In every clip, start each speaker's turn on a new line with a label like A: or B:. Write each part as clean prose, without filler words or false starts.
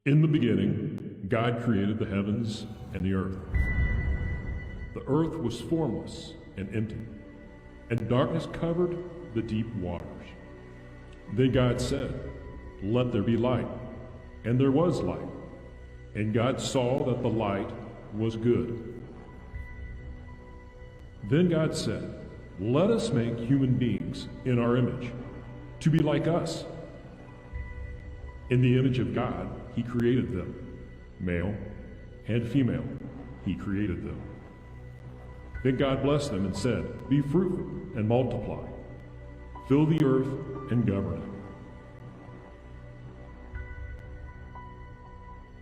A: In the beginning, God created the heavens and the earth. The earth was formless and empty, and darkness covered the deep waters. Then God said, "Let there be light," and there was light. And God saw that the light was good. Then God said, "Let us make human beings in our image, to be like us." In the image of God, He created them. Male and female, He created them. Then God blessed them and said, "Be fruitful and multiply. Fill the earth and govern it."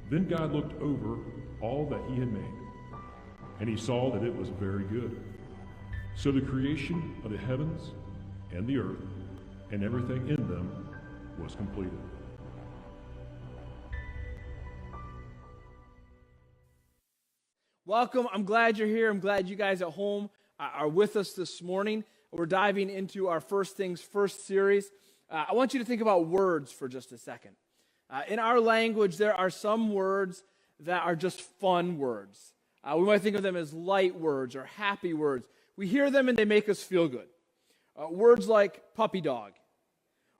A: Then God looked over all that He had made, and He saw that it was very good. So the creation of the heavens and the earth and everything in them was completed.
B: Welcome. I'm glad you're here. I'm glad you guys at home are with us this morning. We're diving into our First Things First series. I want you to think about words for just a second. In our language, there are some words that are just fun words. We might think of them as light words or happy words. We hear them and they make us feel good. Words like puppy dog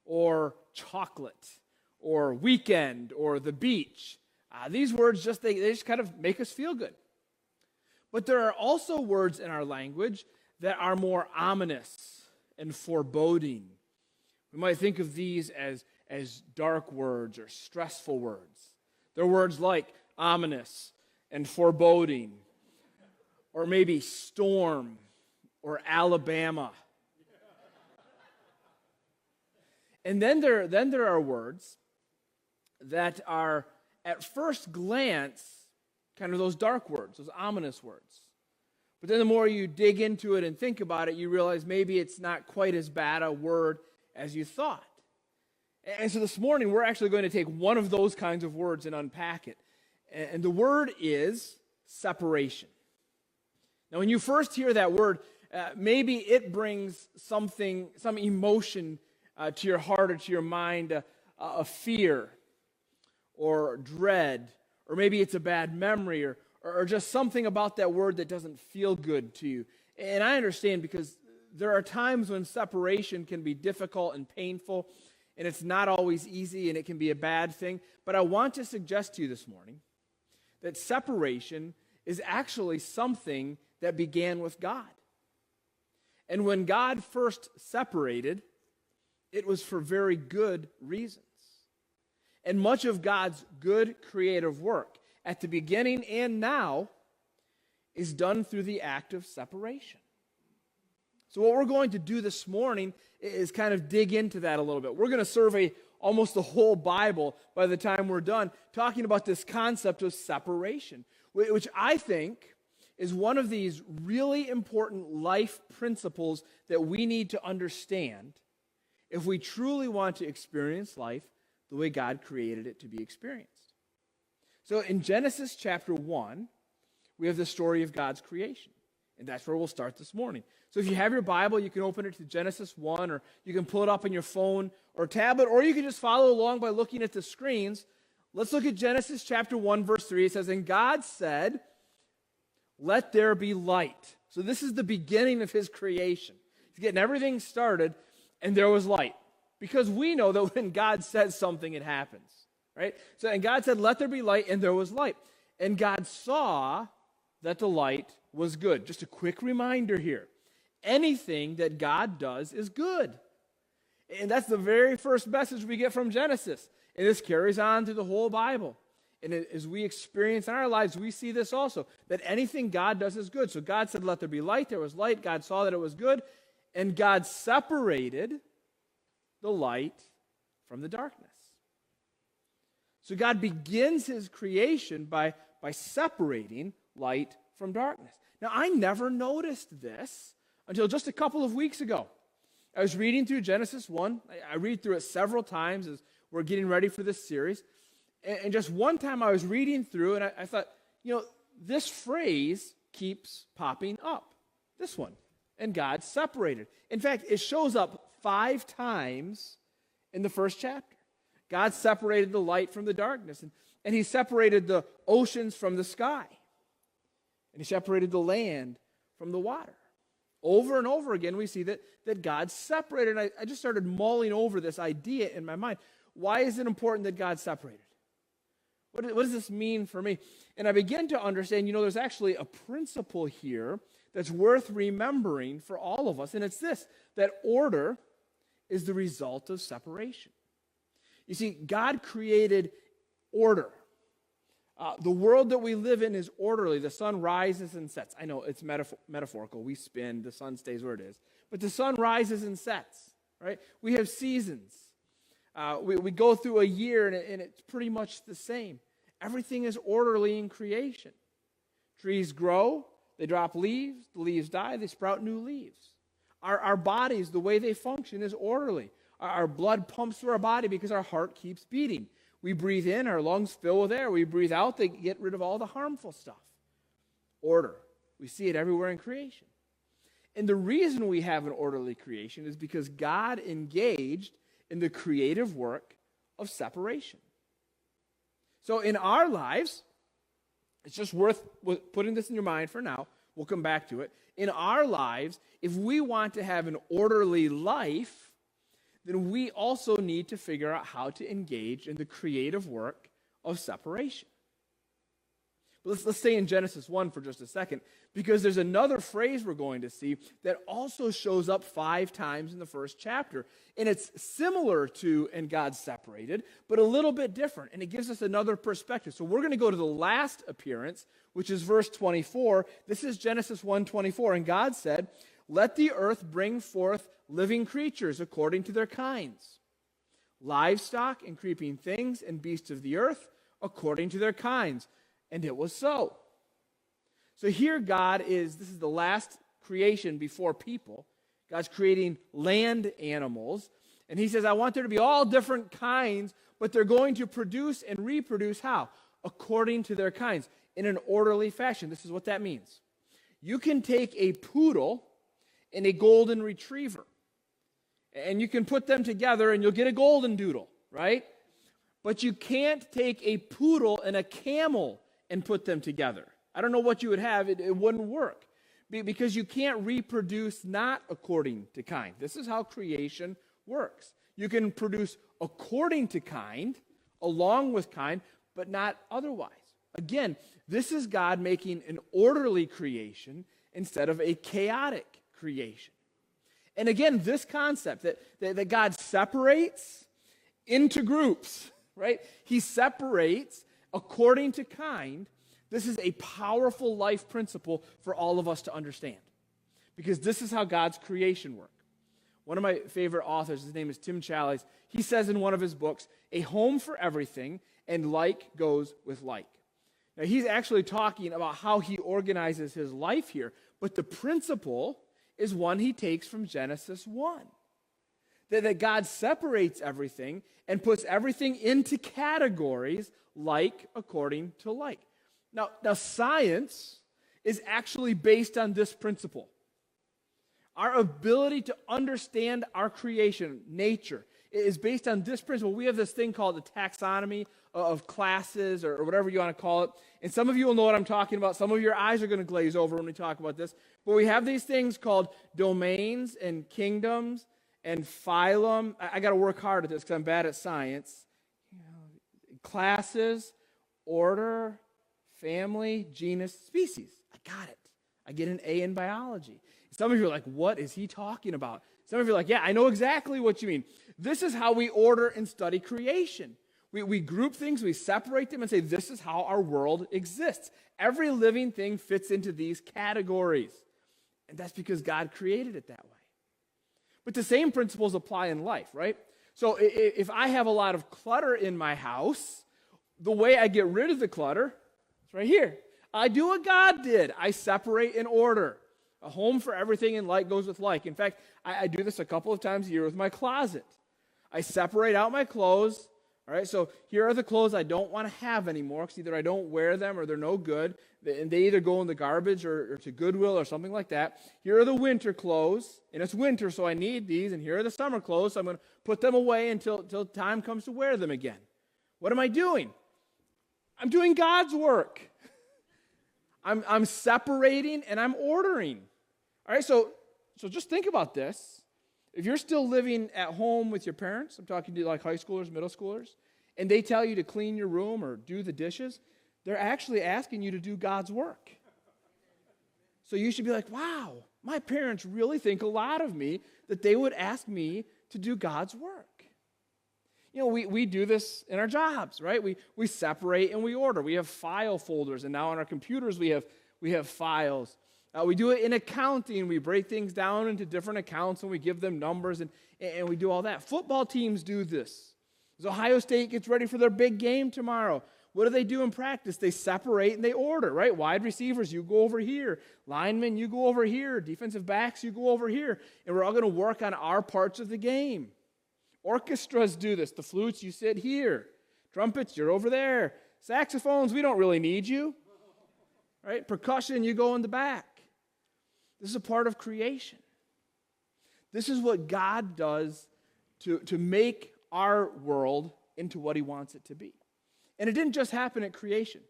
B: or chocolate or weekend or the beach. These words they just kind of make us feel good. But there are also words in our language that are more ominous and foreboding. We might think of these as dark words or stressful words. They're words like ominous and foreboding, or maybe storm or Alabama. And then there are words that are, at first glance, kind of those dark words, those ominous words. But then the more you dig into it and think about it, you realize maybe it's not quite as bad a word as you thought. And so this morning, we're actually going to take one of those kinds of words and unpack it. And the word is separation. Now, when you first hear that word, maybe it brings some emotion to your heart or to your mind, a fear or dread. Or maybe it's a bad memory or just something about that word that doesn't feel good to you. And I understand, because there are times when separation can be difficult and painful, and it's not always easy, and it can be a bad thing. But I want to suggest to you this morning that separation is actually something that began with God. And when God first separated, it was for very good reasons. And much of God's good creative work, at the beginning and now, is done through the act of separation. So what we're going to do this morning is kind of dig into that a little bit. We're going to survey almost the whole Bible by the time we're done, talking about this concept of separation, which I think is one of these really important life principles that we need to understand if we truly want to experience life the way God created it to be experienced. So in Genesis chapter 1, we have the story of God's creation. And that's where we'll start this morning. So if you have your Bible, you can open it to Genesis 1, or you can pull it up on your phone or tablet, or you can just follow along by looking at the screens. Let's look at Genesis chapter 1, verse 3. It says, "And God said, 'Let there be light.'" So this is the beginning of His creation. He's getting everything started, and there was light. Because we know that when God says something, it happens, right? So, and God said, "Let there be light," and there was light. And God saw that the light was good. Just a quick reminder here. Anything that God does is good. And that's the very first message we get from Genesis. And this carries on through the whole Bible. And as we experience in our lives, we see this also, that anything God does is good. So God said, "Let there be light." There was light. God saw that it was good. And God separated the light from the darkness. So God begins His creation by separating light from darkness. Now, I never noticed this until just a couple of weeks ago. I was reading through Genesis 1. I read through it several times as we're getting ready for this series. And just one time I was reading through, and I thought, this phrase keeps popping up. This one. And God separated. In fact, it shows up 5 times in the first chapter. God separated the light from the darkness. And he separated the oceans from the sky. And he separated the land from the water. Over and over again, we see that God separated. And I just started mulling over this idea in my mind. Why is it important that God separated? What does this mean for me? And I begin to understand, there's actually a principle here that's worth remembering for all of us. And it's this, that order is the result of separation. You see, God created order. The world that we live in is orderly. The sun rises and sets. I know it's metaphorical. We spin, the sun stays where it is. But the sun rises and sets, right? We have seasons. We go through a year and it's pretty much the same. Everything is orderly in creation. Trees grow, they drop leaves, the leaves die, they sprout new leaves. Our bodies, the way they function is orderly. Our blood pumps through our body because our heart keeps beating. We breathe in, our lungs fill with air. We breathe out, they get rid of all the harmful stuff. Order. We see it everywhere in creation. And the reason we have an orderly creation is because God engaged in the creative work of separation. So in our lives, it's just worth putting this in your mind for now. We'll come back to it. In our lives, if we want to have an orderly life, then we also need to figure out how to engage in the creative work of separation. But let's stay in Genesis 1 for just a second, because there's another phrase we're going to see that also shows up 5 times in the first chapter. And it's similar to "and God separated," but a little bit different. And it gives us another perspective. So we're going to go to the last appearance, which is verse 24. This is Genesis 1:24. And God said, "Let the earth bring forth living creatures according to their kinds, livestock and creeping things and beasts of the earth according to their kinds." And it was so. So here this is the last creation before people. God's creating land animals. And he says, I want there to be all different kinds, but they're going to produce and reproduce how? According to their kinds, in an orderly fashion. This is what that means. You can take a poodle and a golden retriever, and you can put them together and you'll get a golden doodle, right? But you can't take a poodle and a camel and put them together. I don't know what you would have. It wouldn't work because you can't reproduce not according to kind. This is how creation works. You can produce according to kind, along with kind, but not otherwise. Again, this is God making an orderly creation instead of a chaotic creation. And again, this concept that God separates into groups, right? He separates according to kind. This is a powerful life principle for all of us to understand, because this is how God's creation works. One of my favorite authors, his name is Tim Challies, he says in one of his books, "A home for everything, and like goes with like." Now, he's actually talking about how he organizes his life here, but the principle is one he takes from Genesis 1. That God separates everything and puts everything into categories like according to like. Now science is actually based on this principle. Our ability to understand our creation, nature, is based on this principle. We have this thing called the taxonomy of classes, or whatever you want to call it. And some of you will know what I'm talking about. Some of your eyes are going to glaze over when we talk about this. But we have these things called domains and kingdoms and phylum. I got to work hard at this because I'm bad at science. Classes, order, family, genus, species. I got it. I get an A in biology. Some of you are like, what is he talking about? Some of you are like, yeah, I know exactly what you mean. This is how we order and study creation. We group things, we separate them and say, this is how our world exists. Every living thing fits into these categories. And that's because God created it that way. But the same principles apply in life, right? So if I have a lot of clutter in my house, the way I get rid of the clutter is right here. I do what God did. I separate and order. A home for everything, and like goes with like. In fact, I do this a couple of times a year with my closet. I separate out my clothes. All right, so here are the clothes I don't want to have anymore because either I don't wear them or they're no good, and they either go in the garbage or to Goodwill or something like that. Here are the winter clothes, and it's winter, so I need these, and here are the summer clothes, so I'm going to put them away until time comes to wear them again. What am I doing? I'm doing God's work. I'm separating and I'm ordering. All right, so just think about this. If you're still living at home with your parents, I'm talking to like high schoolers, middle schoolers, and they tell you to clean your room or do the dishes, they're actually asking you to do God's work. So you should be like, wow, my parents really think a lot of me that they would ask me to do God's work. You know, we do this in our jobs, right? We separate and we order. We have file folders, and now on our computers we have files. We do it in accounting. We break things down into different accounts, and we give them numbers, and we do all that. Football teams do this. As Ohio State gets ready for their big game tomorrow, what do they do in practice? They separate and they order, right? Wide receivers, you go over here. Linemen, you go over here. Defensive backs, you go over here. And we're all going to work on our parts of the game. Orchestras do this. The flutes, you sit here. Trumpets, you're over there. Saxophones, we don't really need you. Right? Percussion, you go in the back. This is a part of creation. This is what God does to make our world into what he wants it to be. And it didn't just happen at creation.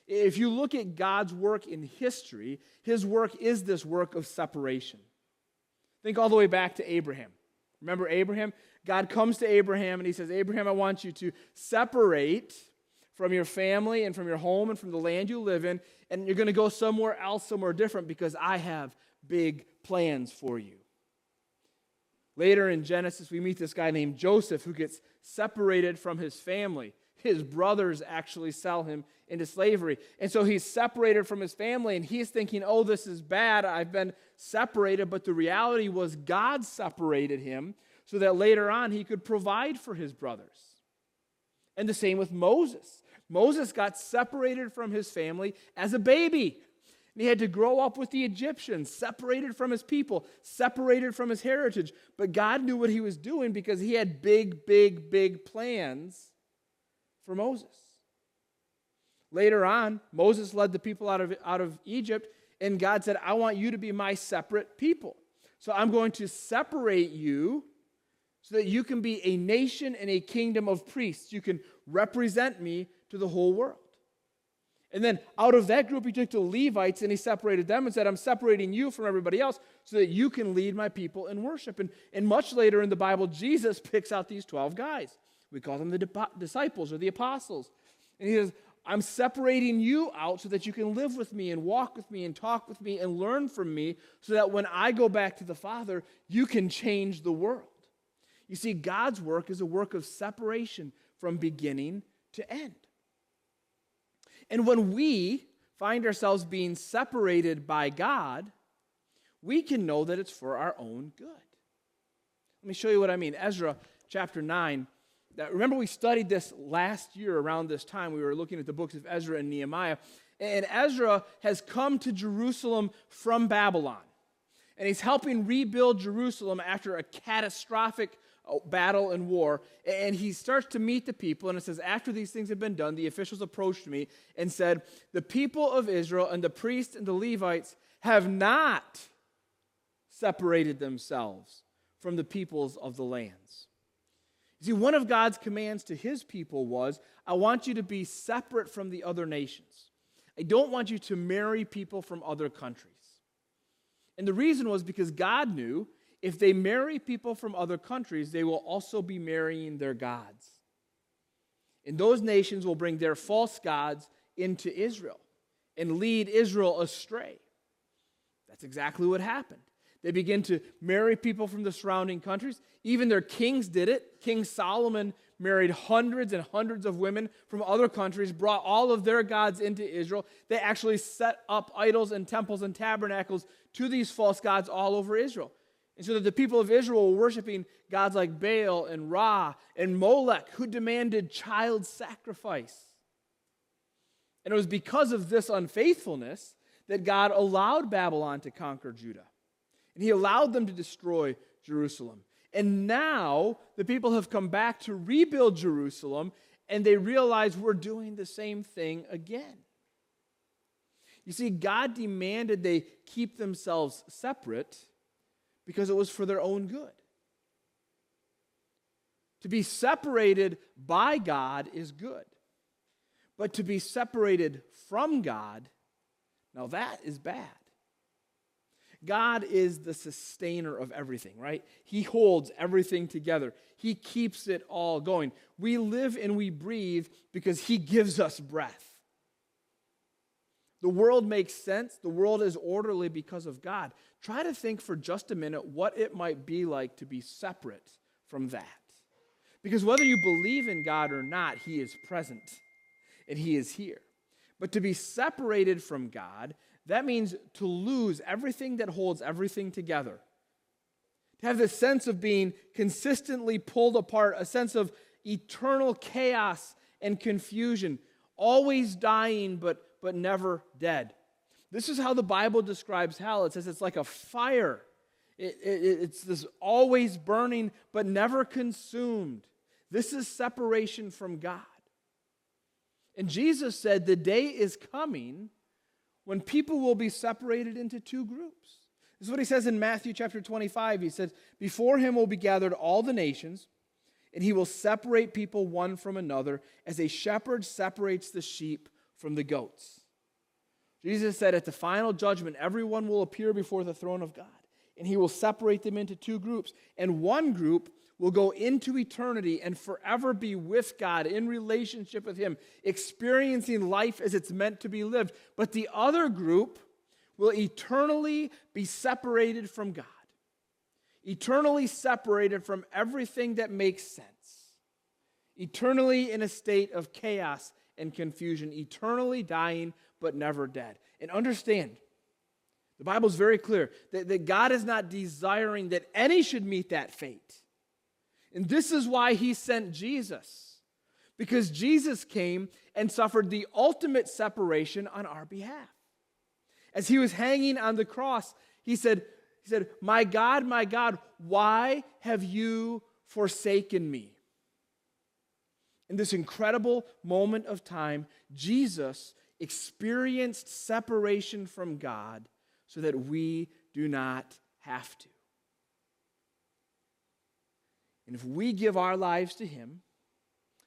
B: If you look at God's work in history, his work is this work of separation. Think all the way back to Abraham. Remember Abraham? God comes to Abraham and he says, Abraham, I want you to separate from your family and from your home and from the land you live in, and you're going to go somewhere else, somewhere different, because I have big plans for you. Later in Genesis, we meet this guy named Joseph who gets separated from his family. His brothers actually sell him into slavery. And so he's separated from his family, and he's thinking, oh, this is bad. I've been separated. But the reality was God separated him so that later on he could provide for his brothers. And the same with Moses. Moses got separated from his family as a baby. And he had to grow up with the Egyptians, separated from his people, separated from his heritage. But God knew what he was doing because he had big, big, big plans for Moses. Later on, Moses led the people out of Egypt, and God said, I want you to be my separate people. So I'm going to separate you so that you can be a nation and a kingdom of priests. You can represent me to the whole world. And then out of that group, he took the Levites and he separated them and said, I'm separating you from everybody else so that you can lead my people in worship. And much later in the Bible, Jesus picks out these 12 guys. We call them the disciples or the apostles. And he says, I'm separating you out so that you can live with me and walk with me and talk with me and learn from me so that when I go back to the Father, you can change the world. You see, God's work is a work of separation from beginning to end. And when we find ourselves being separated by God, we can know that it's for our own good. Let me show you what I mean. Ezra chapter 9. Remember we studied this last year around this time. We were looking at the books of Ezra and Nehemiah. And Ezra has come to Jerusalem from Babylon. And he's helping rebuild Jerusalem after a catastrophic battle and war. And he starts to meet the people. And it says, after these things had been done, the officials approached me and said, the people of Israel and the priests and the Levites have not separated themselves from the peoples of the lands. See, one of God's commands to his people was, I want you to be separate from the other nations. I don't want you to marry people from other countries. And the reason was because God knew if they marry people from other countries, they will also be marrying their gods. And those nations will bring their false gods into Israel and lead Israel astray. That's exactly what happened. They begin to marry people from the surrounding countries. Even their kings did it. King Solomon married hundreds and hundreds of women from other countries, brought all of their gods into Israel. They actually set up idols and temples and tabernacles to these false gods all over Israel. And so that the people of Israel were worshiping gods like Baal and Ra and Molech, who demanded child sacrifice. And it was because of this unfaithfulness that God allowed Babylon to conquer Judah. And he allowed them to destroy Jerusalem. And now the people have come back to rebuild Jerusalem, and they realize we're doing the same thing again. You see, God demanded they keep themselves separate because it was for their own good. To be separated by God is good. But to be separated from God, now that is bad. God is the sustainer of everything, right? He holds everything together. He keeps it all going. We live and we breathe because He gives us breath. The world makes sense. The world is orderly because of God. Try to think for just a minute what it might be like to be separate from that. Because whether you believe in God or not, He is present and He is here. But to be separated from God, that means to lose everything that holds everything together. To have this sense of being consistently pulled apart, a sense of eternal chaos and confusion, always dying but never dead. This is how the Bible describes hell. It says it's like a fire. It's this always burning but never consumed. This is separation from God. And Jesus said the day is coming when people will be separated into two groups. This is what He says in Matthew chapter 25. He says, before Him will be gathered all the nations, and He will separate people one from another, as a shepherd separates the sheep from the goats. Jesus said at the final judgment, everyone will appear before the throne of God, and He will separate them into two groups. And one group will go into eternity and forever be with God, in relationship with Him, experiencing life as it's meant to be lived. But the other group will eternally be separated from God, eternally separated from everything that makes sense, eternally in a state of chaos and confusion, eternally dying but never dead. And understand, the Bible is very clear that God is not desiring that any should meet that fate. And this is why He sent Jesus, because Jesus came and suffered the ultimate separation on our behalf. As He was hanging on the cross, He said, my God, why have you forsaken me? In this incredible moment of time, Jesus experienced separation from God so that we do not have to. And if we give our lives to Him,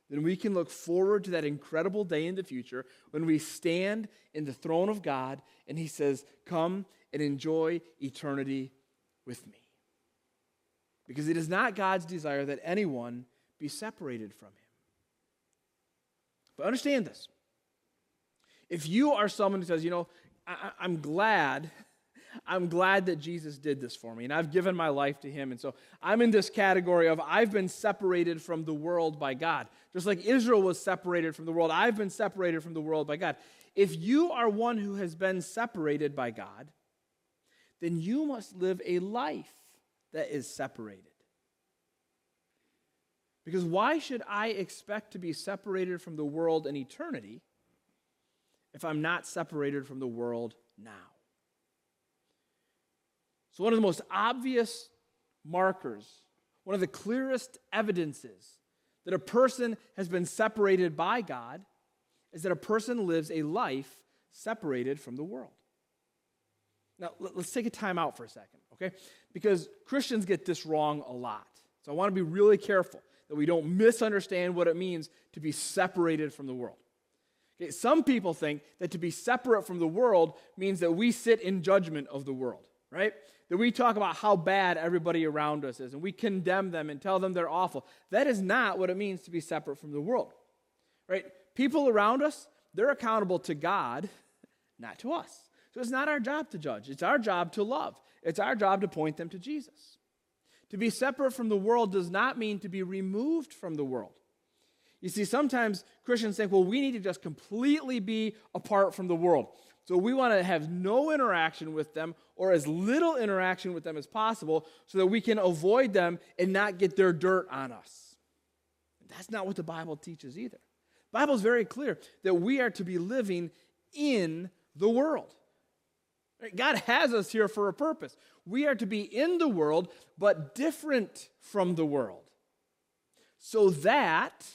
B: then we can look forward to that incredible day in the future when we stand in the throne of God and He says, come and enjoy eternity with me. Because it is not God's desire that anyone be separated from Him. But understand this. If you are someone who says, I'm glad that Jesus did this for me, and I've given my life to Him, and so I'm in this category of I've been separated from the world by God. Just like Israel was separated from the world, I've been separated from the world by God. If you are one who has been separated by God, then you must live a life that is separated. Because why should I expect to be separated from the world in eternity if I'm not separated from the world now? So one of the most obvious markers, one of the clearest evidences that a person has been separated by God is that a person lives a life separated from the world. Now, let's take a time out for a second, okay? Because Christians get this wrong a lot. So I want to be really careful that we don't misunderstand what it means to be separated from the world. Okay, some people think that to be separate from the world means that we sit in judgment of the world, right? That we talk about how bad everybody around us is, and we condemn them and tell them they're awful. That is not what it means to be separate from the world, right? People around us, they're accountable to God, not to us. So it's not our job to judge. It's our job to love. It's our job to point them to Jesus. To be separate from the world does not mean to be removed from the world. You see, sometimes Christians think, well, we need to just completely be apart from the world. So we want to have no interaction with them or as little interaction with them as possible so that we can avoid them and not get their dirt on us. That's not what the Bible teaches either. The Bible is very clear that we are to be living in the world. God has us here for a purpose. We are to be in the world, but different from the world, so that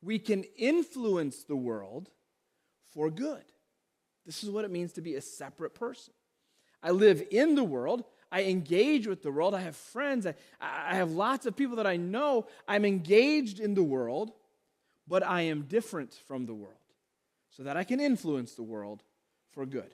B: we can influence the world for good. This is what it means to be a separate person. I live in the world. I engage with the world. I have friends. I have lots of people that I know. I'm engaged in the world, but I am different from the world. so that I can influence the world for good.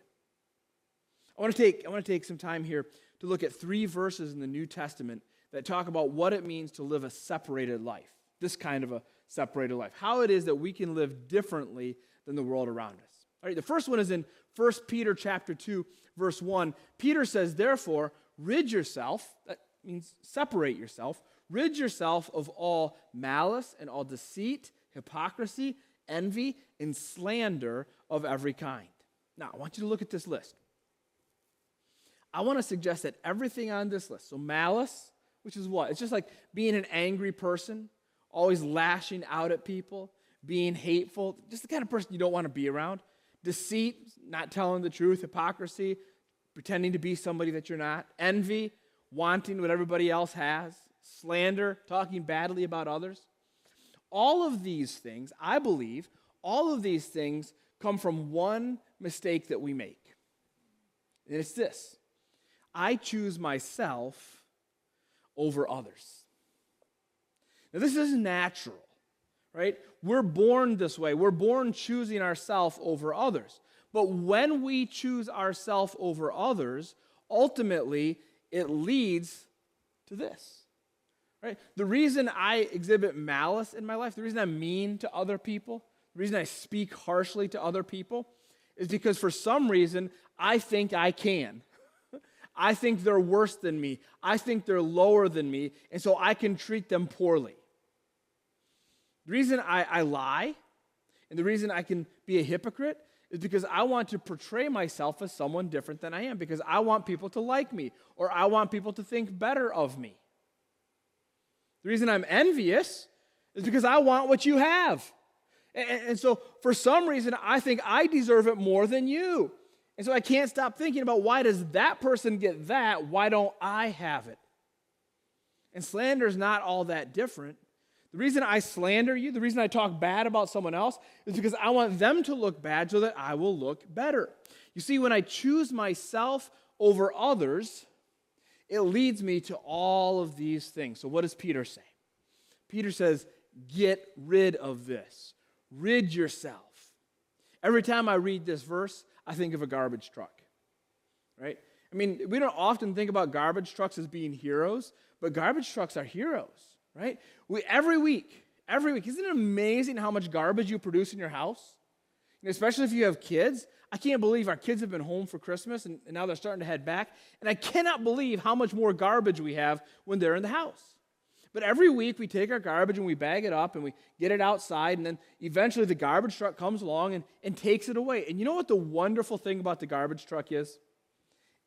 B: I want to take some time here to look at 3 verses in the New Testament that talk about what it means to live a separated life, this kind of a separated life, how it is that we can live differently than the world around us. All right, the first one is in 1 Peter chapter 2, verse 1. Peter says, therefore, rid yourself, that means separate yourself, rid yourself of all malice and all deceit, hypocrisy, envy, and slander of every kind. Now, I want you to look at this list. I want to suggest that everything on this list, so malice, which is what? It's just like being an angry person, always lashing out at people, being hateful, just the kind of person you don't want to be around. Deceit, not telling the truth, hypocrisy, pretending to be somebody that you're not. Envy, wanting what everybody else has. Slander, talking badly about others. All of these things, I believe, all of these things come from one mistake that we make. And it's this: I choose myself over others. Now, this is natural, right? We're born this way. We're born choosing ourselves over others. But when we choose ourselves over others, ultimately, it leads to this, right? The reason I exhibit malice in my life, the reason I'm mean to other people, the reason I speak harshly to other people is because for some reason, I think I can. I think they're worse than me. I think they're lower than me, and so I can treat them poorly. The reason I lie and the reason I can be a hypocrite is because I want to portray myself as someone different than I am, because I want people to like me or I want people to think better of me. The reason I'm envious is because I want what you have. And so for some reason, I think I deserve it more than you. And so I can't stop thinking about, why does that person get that? Why don't I have it? And slander is not all that different. The reason I slander you, the reason I talk bad about someone else, is because I want them to look bad so that I will look better. You see, when I choose myself over others, it leads me to all of these things. So what does Peter say? Peter says, get rid of this. Rid yourself. Every time I read this verse, I think of a garbage truck, right? I mean, we don't often think about garbage trucks as being heroes, but garbage trucks are heroes, right? Every week, isn't it amazing how much garbage you produce in your house? And especially if you have kids. I can't believe our kids have been home for Christmas and now they're starting to head back. And I cannot believe how much more garbage we have when they're in the house. But every week we take our garbage and we bag it up and we get it outside, and then eventually the garbage truck comes along and takes it away. And you know what the wonderful thing about the garbage truck is?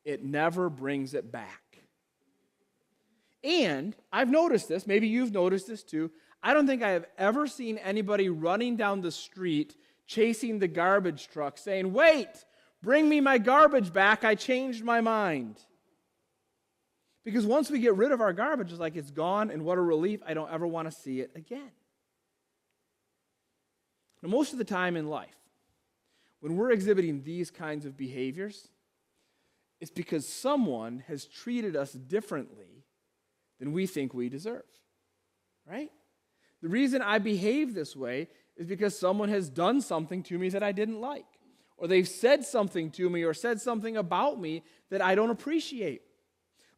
B: It never brings it back. And I've noticed this, maybe you've noticed this too, I don't think I have ever seen anybody running down the street chasing the garbage truck saying, wait, bring me my garbage back, I changed my mind. Because once we get rid of our garbage, it's like it's gone, and what a relief, I don't ever want to see it again. Now, most of the time in life, when we're exhibiting these kinds of behaviors, it's because someone has treated us differently than we think we deserve, right? The reason I behave this way is because someone has done something to me that I didn't like, or they've said something to me or said something about me that I don't appreciate.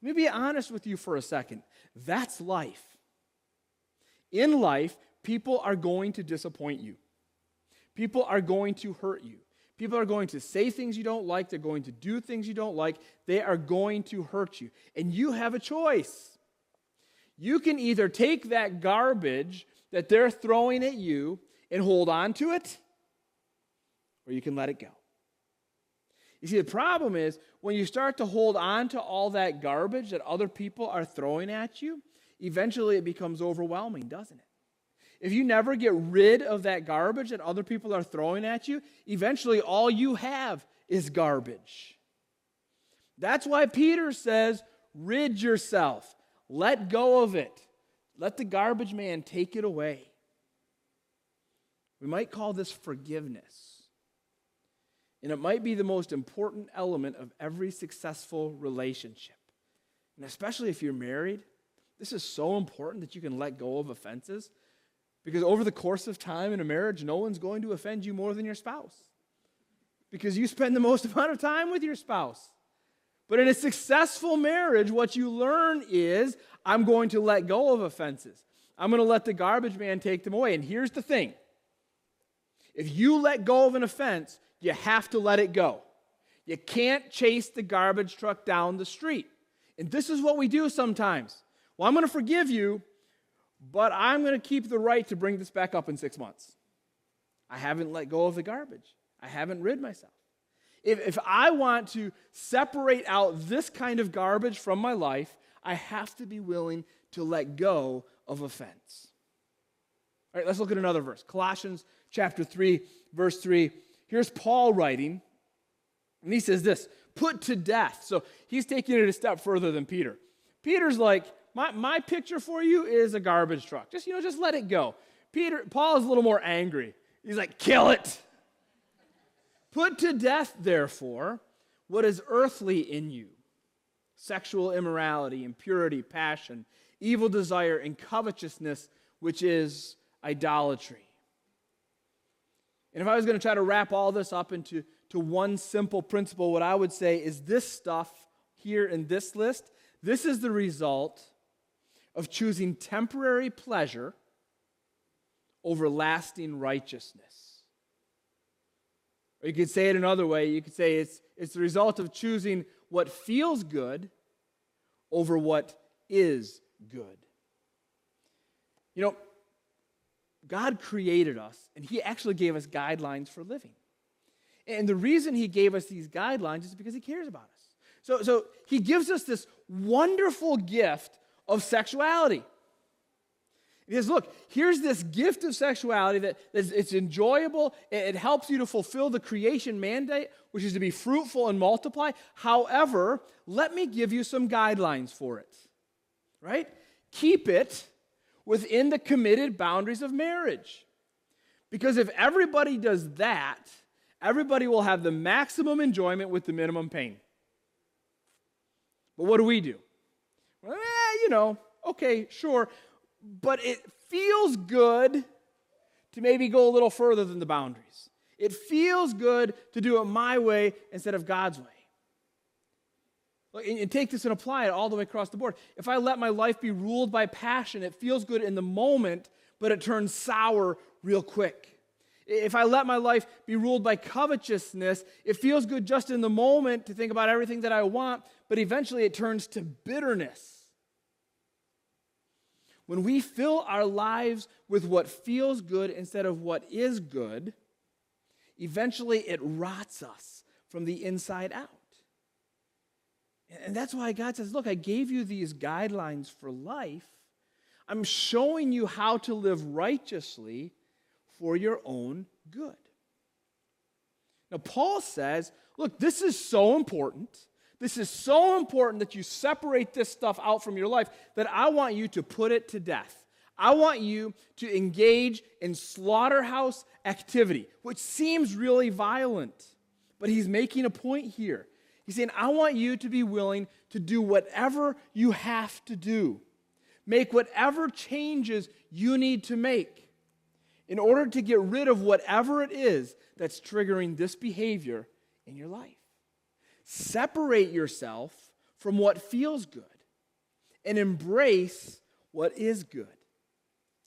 B: Let me be honest with you for a second. That's life. In life, people are going to disappoint you. People are going to hurt you. People are going to say things you don't like. They're going to do things you don't like. They are going to hurt you. And you have a choice. You can either take that garbage that they're throwing at you and hold on to it, or you can let it go. You see, the problem is when you start to hold on to all that garbage that other people are throwing at you, eventually it becomes overwhelming, doesn't it? If you never get rid of that garbage that other people are throwing at you, eventually all you have is garbage. That's why Peter says, rid yourself. Let go of it. Let the garbage man take it away. We might call this forgiveness. And it might be the most important element of every successful relationship. And especially if you're married, this is so important that you can let go of offenses. Because over the course of time in a marriage, no one's going to offend you more than your spouse. Because you spend the most amount of time with your spouse. But in a successful marriage, what you learn is, I'm going to let go of offenses. I'm going to let the garbage man take them away. And here's the thing. If you let go of an offense, you have to let it go. You can't chase the garbage truck down the street. And this is what we do sometimes. Well, I'm going to forgive you, but I'm going to keep the right to bring this back up in 6 months. I haven't let go of the garbage. I haven't rid myself. If I want to separate out this kind of garbage from my life, I have to be willing to let go of offense. All right, let's look at another verse. Colossians chapter 3, verse 3. Here's Paul writing, and he says this, put to death. So he's taking it a step further than Peter. Peter's like, my picture for you is a garbage truck. Just let it go. Paul is a little more angry. He's like, kill it. Put to death, therefore, what is earthly in you, sexual immorality, impurity, passion, evil desire, and covetousness, which is idolatry. And if I was going to try to wrap all this up into one simple principle, what I would say is this stuff here in this list, this is the result of choosing temporary pleasure over lasting righteousness. Or you could say it another way. You could say it's the result of choosing what feels good over what is good. You know, God created us, and He actually gave us guidelines for living. And the reason He gave us these guidelines is because He cares about us. So He gives us this wonderful gift of sexuality. He says, look, here's this gift of sexuality that it's enjoyable. It helps you to fulfill the creation mandate, which is to be fruitful and multiply. However, let me give you some guidelines for it, right? Keep it within the committed boundaries of marriage. Because if everybody does that, everybody will have the maximum enjoyment with the minimum pain. But what do? Well, okay, sure. But it feels good to maybe go a little further than the boundaries. It feels good to do it my way instead of God's way. And take this and apply it all the way across the board. If I let my life be ruled by passion, it feels good in the moment, but it turns sour real quick. If I let my life be ruled by covetousness, it feels good just in the moment to think about everything that I want, but eventually it turns to bitterness. When we fill our lives with what feels good instead of what is good, eventually it rots us from the inside out. And that's why God says, look, I gave you these guidelines for life. I'm showing you how to live righteously for your own good. Now, Paul says, look, this is so important. This is so important that you separate this stuff out from your life that I want you to put it to death. I want you to engage in slaughterhouse activity, which seems really violent. But he's making a point here. He's saying, I want you to be willing to do whatever you have to do. Make whatever changes you need to make in order to get rid of whatever it is that's triggering this behavior in your life. Separate yourself from what feels good and embrace what is good.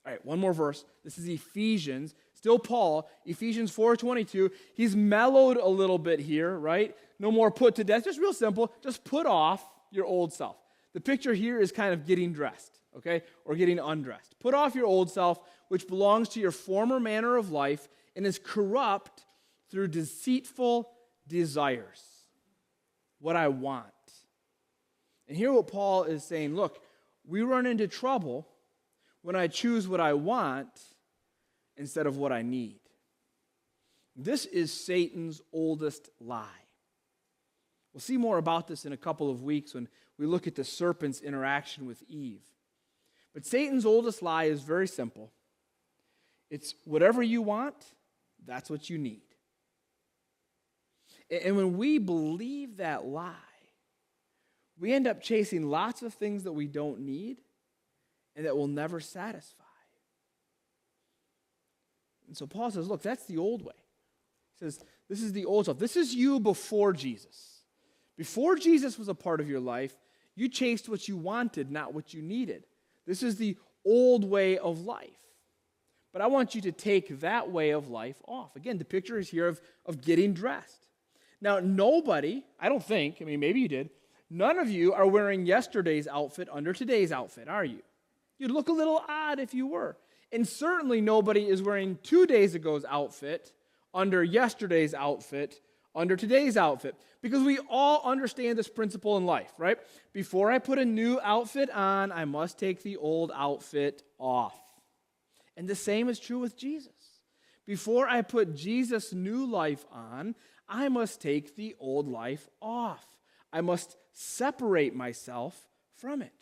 B: All right, one more verse. This is Ephesians. Still Paul, Ephesians 4:22. He's mellowed a little bit here, right? No more put to death. Just real simple. Just put off your old self. The picture here is kind of getting dressed, okay? Or getting undressed. Put off your old self, which belongs to your former manner of life and is corrupt through deceitful desires. What I want. And here what Paul is saying, look, we run into trouble when I choose what I want instead of what I need. This is Satan's oldest lie. We'll see more about this in a couple of weeks when we look at the serpent's interaction with Eve. But Satan's oldest lie is very simple. It's whatever you want, that's what you need. And when we believe that lie, we end up chasing lots of things that we don't need and that will never satisfy. And so Paul says, look, that's the old way. He says, this is the old stuff. This is you before Jesus. Before Jesus was a part of your life, you chased what you wanted, not what you needed. This is the old way of life. But I want you to take that way of life off. Again, the picture is here of getting dressed. Now, nobody, I don't think, maybe you did, none of you are wearing yesterday's outfit under today's outfit, are you? You'd look a little odd if you were. And certainly nobody is wearing 2 days ago's outfit under yesterday's outfit under today's outfit. Because we all understand this principle in life, right? Before I put a new outfit on, I must take the old outfit off. And the same is true with Jesus. Before I put Jesus' new life on, I must take the old life off. I must separate myself from it.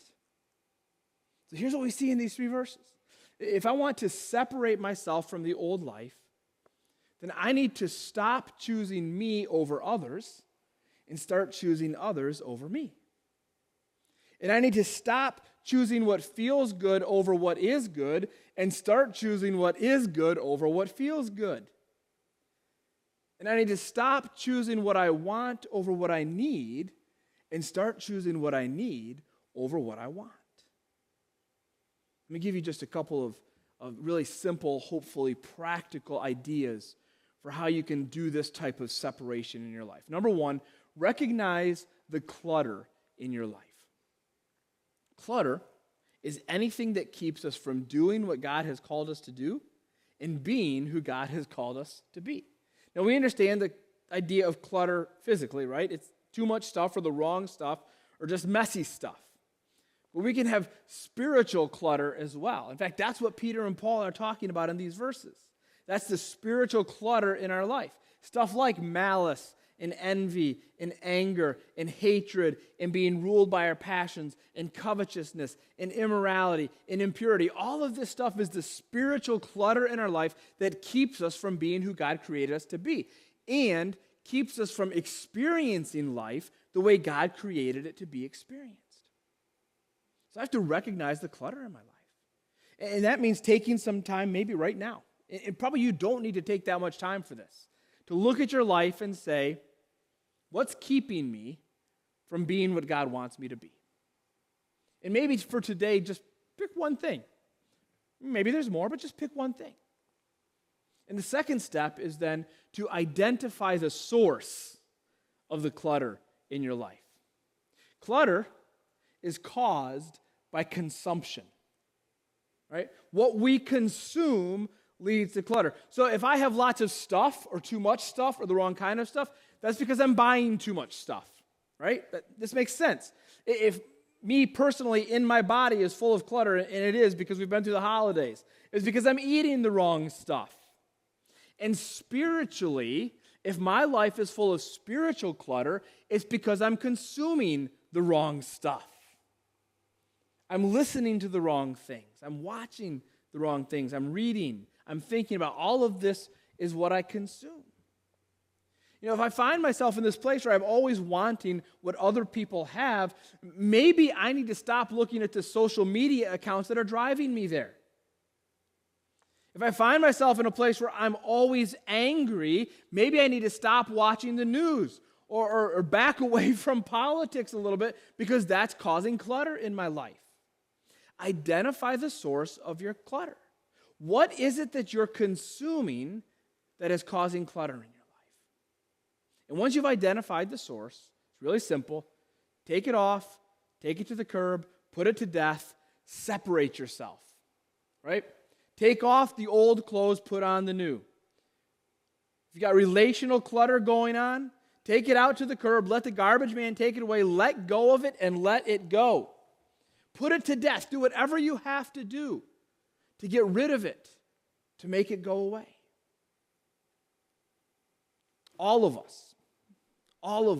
B: So here's what we see in these 3 verses. If I want to separate myself from the old life, then I need to stop choosing me over others and start choosing others over me. And I need to stop choosing what feels good over what is good and start choosing what is good over what feels good. And I need to stop choosing what I want over what I need and start choosing what I need over what I want. Let me give you just a couple of really simple, hopefully practical ideas for how you can do this type of separation in your life. Number 1, recognize the clutter in your life. Clutter is anything that keeps us from doing what God has called us to do and being who God has called us to be. Now, we understand the idea of clutter physically, right? It's too much stuff or the wrong stuff or just messy stuff. But we can have spiritual clutter as well. In fact, that's what Peter and Paul are talking about in these verses. That's the spiritual clutter in our life. Stuff like malice and envy and anger and hatred and being ruled by our passions and covetousness and immorality and impurity. All of this stuff is the spiritual clutter in our life that keeps us from being who God created us to be and keeps us from experiencing life the way God created it to be experienced. So I have to recognize the clutter in my life. And that means taking some time, maybe right now. And probably you don't need to take that much time for this. To look at your life and say, what's keeping me from being what God wants me to be? And maybe for today, just pick one thing. Maybe there's more, but just pick one thing. And the second step is then to identify the source of the clutter in your life. Clutter is caused by consumption, right? What we consume leads to clutter. So if I have lots of stuff or too much stuff or the wrong kind of stuff, that's because I'm buying too much stuff, right? This makes sense. If me personally in my body is full of clutter, and it is because we've been through the holidays, it's because I'm eating the wrong stuff. And spiritually, if my life is full of spiritual clutter, it's because I'm consuming the wrong stuff. I'm listening to the wrong things. I'm watching the wrong things. I'm reading. I'm thinking about all of this is what I consume. You know, if I find myself in this place where I'm always wanting what other people have, maybe I need to stop looking at the social media accounts that are driving me there. If I find myself in a place where I'm always angry, maybe I need to stop watching the news or back away from politics a little bit because that's causing clutter in my life. Identify the source of your clutter. What is it that you're consuming that is causing clutter in your life? And once you've identified the source, it's really simple. Take it off, take it to the curb, put it to death, separate yourself, right? Take off the old clothes, put on the new. If you've got relational clutter going on, take it out to the curb, let the garbage man take it away, let go of it and let it go. Put it to death. Do whatever you have to do to get rid of it, to make it go away. All of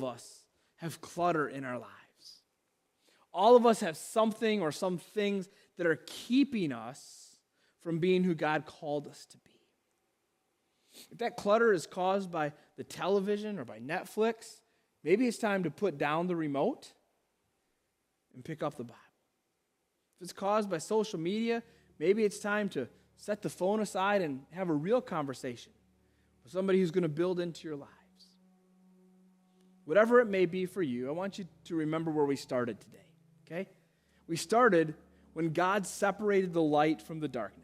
B: us have clutter in our lives. All of us have something or some things that are keeping us from being who God called us to be. If that clutter is caused by the television or by Netflix, maybe it's time to put down the remote and pick up the Bible. If it's caused by social media, maybe it's time to set the phone aside and have a real conversation with somebody who's going to build into your lives. Whatever it may be for you, I want you to remember where we started today, okay? We started when God separated the light from the darkness.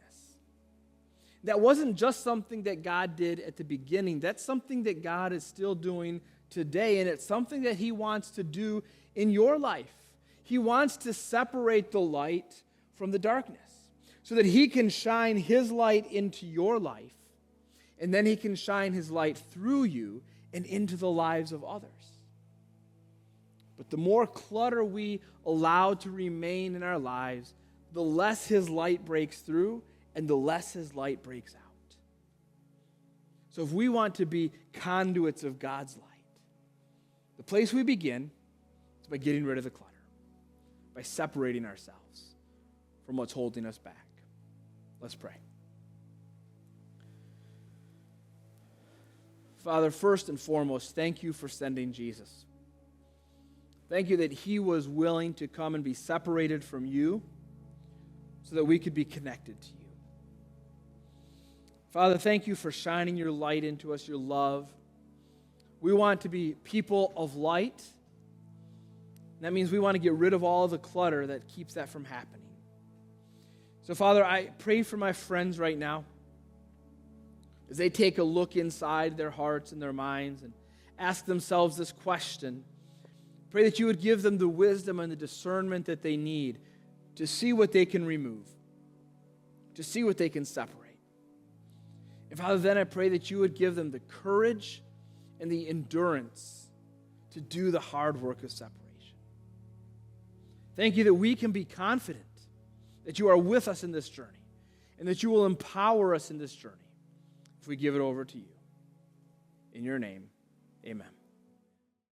B: That wasn't just something that God did at the beginning. That's something that God is still doing today, and it's something that he wants to do in your life. He wants to separate the light from the darkness so that he can shine his light into your life, and then he can shine his light through you and into the lives of others. But the more clutter we allow to remain in our lives, the less his light breaks through and the less his light breaks out. So if we want to be conduits of God's light, the place we begin is by getting rid of the clutter, by separating ourselves from what's holding us back. Let's pray. Father, first and foremost, thank you for sending Jesus. Thank you that he was willing to come and be separated from you so that we could be connected to you. Father, thank you for shining your light into us, your love. We want to be people of light. That means we want to get rid of all the clutter that keeps that from happening. So, Father, I pray for my friends right now as they take a look inside their hearts and their minds and ask themselves this question. Pray that you would give them the wisdom and the discernment that they need to see what they can remove, to see what they can separate. And Father, then I pray that you would give them the courage and the endurance to do the hard work of separation. Thank you that we can be confident that you are with us in this journey and that you will empower us in this journey if we give it over to you. In your name, amen.